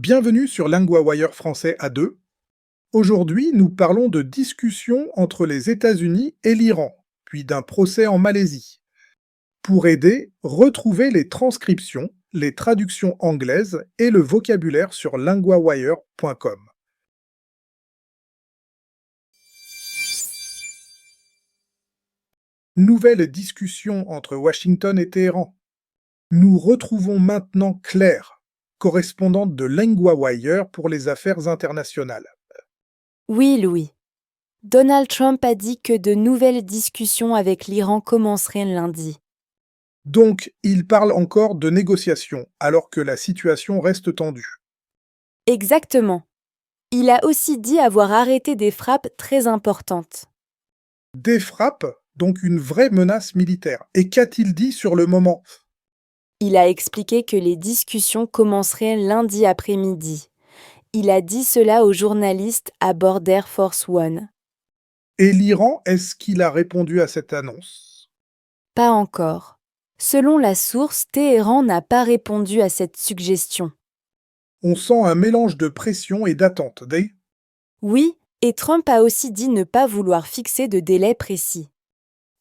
Bienvenue sur LinguaWire français A2. Aujourd'hui, nous parlons de discussions entre les États-Unis et l'Iran, puis d'un procès en Malaisie. Pour aider, retrouvez les transcriptions, les traductions anglaises et le vocabulaire sur linguawire.com. Nouvelle discussion entre Washington et Téhéran. Nous retrouvons maintenant Claire, correspondante de LinguaWire pour les affaires internationales. Oui, Louis. Donald Trump a dit que de nouvelles discussions avec l'Iran commenceraient lundi. Donc, il parle encore de négociations, alors que la situation reste tendue. Exactement. Il a aussi dit avoir arrêté des frappes très importantes. Des frappes, donc une vraie menace militaire. Et qu'a-t-il dit sur le moment? Il a expliqué que les discussions commenceraient lundi après-midi. Il a dit cela aux journalistes à bord d'Air Force One. Et l'Iran, est-ce qu'il a répondu à cette annonce? Pas encore. Selon la source, Téhéran n'a pas répondu à cette suggestion. On sent un mélange de pression et d'attente, Oui, et Trump a aussi dit ne pas vouloir fixer de délai précis.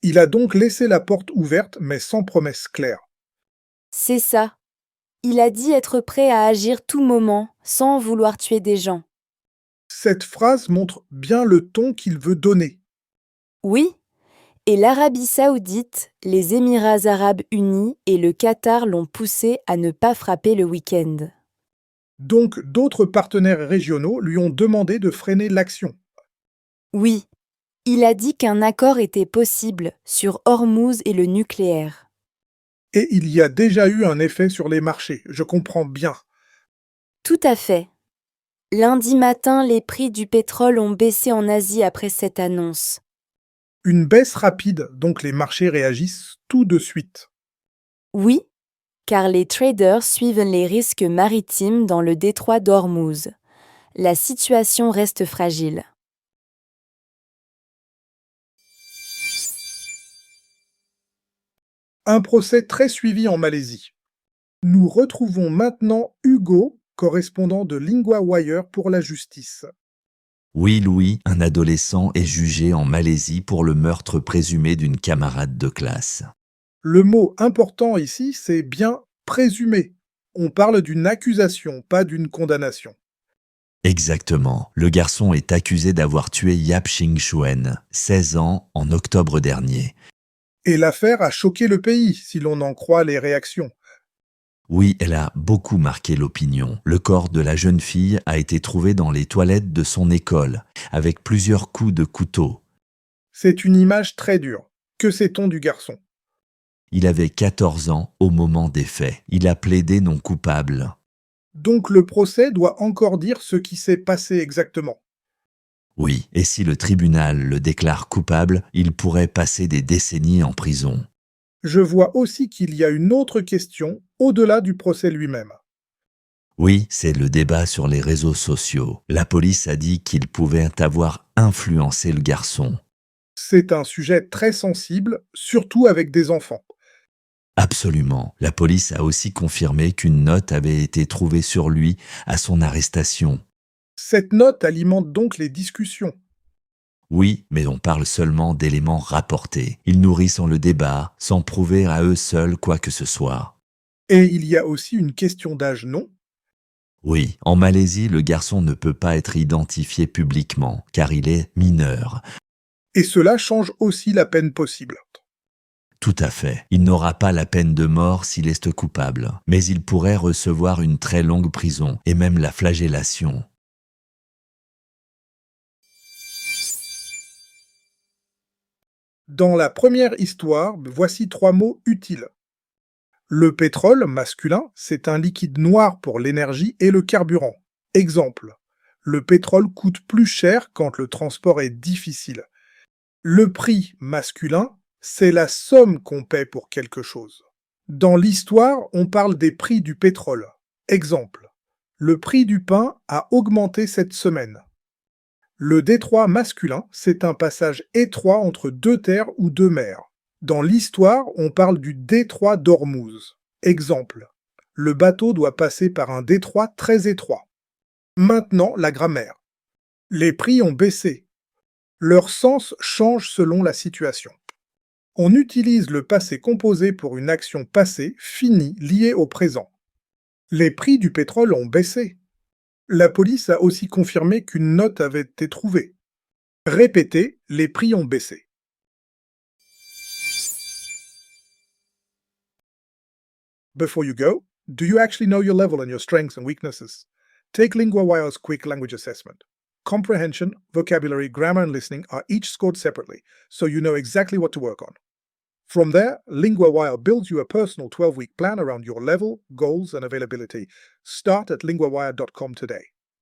Il a donc laissé la porte ouverte, mais sans promesse claire. C'est ça. Il a dit être prêt à agir tout moment, sans vouloir tuer des gens. Cette phrase montre bien le ton qu'il veut donner. Oui, et l'Arabie saoudite, les Émirats arabes unis et le Qatar l'ont poussé à ne pas frapper le week-end. Donc d'autres partenaires régionaux lui ont demandé de freiner l'action. Oui, il a dit qu'un accord était possible sur Hormuz et le nucléaire. Et il y a déjà eu un effet sur les marchés, je comprends bien. Tout à fait. Lundi matin, les prix du pétrole ont baissé en Asie après cette annonce. Une baisse rapide, donc les marchés réagissent tout de suite. Oui, car les traders suivent les risques maritimes dans le détroit d'Ormuz. La situation reste fragile. Un procès très suivi en Malaisie. Nous retrouvons maintenant Hugo, correspondant de LinguaWire pour la justice. Oui, Louis, un adolescent est jugé en Malaisie pour le meurtre présumé d'une camarade de classe. Le mot important ici, c'est bien présumé. On parle d'une accusation, pas d'une condamnation. Exactement. Le garçon est accusé d'avoir tué Yap Ching Shuen, 16 ans, en octobre dernier. Et l'affaire a choqué le pays, si l'on en croit les réactions. Oui, elle a beaucoup marqué l'opinion. Le corps de la jeune fille a été trouvé dans les toilettes de son école, avec plusieurs coups de couteau. C'est une image très dure. Que sait-on du garçon? Il avait 14 ans au moment des faits. Il a plaidé non coupable. Donc le procès doit encore dire ce qui s'est passé exactement. Oui, et si le tribunal le déclare coupable, il pourrait passer des décennies en prison. Je vois aussi qu'il y a une autre question au-delà du procès lui-même. Oui, c'est le débat sur les réseaux sociaux. La police a dit qu'il pouvait avoir influencé le garçon. C'est un sujet très sensible, surtout avec des enfants. Absolument. La police a aussi confirmé qu'une note avait été trouvée sur lui à son arrestation. Cette note alimente donc les discussions. Oui, mais on parle seulement d'éléments rapportés. Ils nourrissent le débat, sans prouver à eux seuls quoi que ce soit. Et il y a aussi une question d'âge, non? Oui, en Malaisie, le garçon ne peut pas être identifié publiquement, car il est mineur. Et cela change aussi la peine possible. Tout à fait. Il n'aura pas la peine de mort s'il est coupable, mais il pourrait recevoir une très longue prison et même la flagellation. Dans la première histoire, voici 3 mots utiles. Le pétrole, masculin, c'est un liquide noir pour l'énergie et le carburant. Exemple. Le pétrole coûte plus cher quand le transport est difficile. Le prix, masculin, c'est la somme qu'on paie pour quelque chose. Dans l'histoire, on parle des prix du pétrole. Exemple. Le prix du pain a augmenté cette semaine. Le détroit masculin, c'est un passage étroit entre deux terres ou deux mers. Dans l'histoire, on parle du détroit d'Ormuz. Exemple. Le bateau doit passer par un détroit très étroit. Maintenant, la grammaire. Les prix ont baissé. Leur sens change selon la situation. On utilise le passé composé pour une action passée, finie, liée au présent. Les prix du pétrole ont baissé. La police a aussi confirmé qu'une note avait été trouvée. Répétez, les prix ont baissé. Before you go, do you actually know your level and your strengths and weaknesses? Take LinguaWire's quick language assessment. Comprehension, vocabulary, grammar, and listening are each scored separately, so you know exactly what to work on. From there, LinguaWire builds you a personal 12-week plan around your level, goals, and availability. Start at linguawire.com today.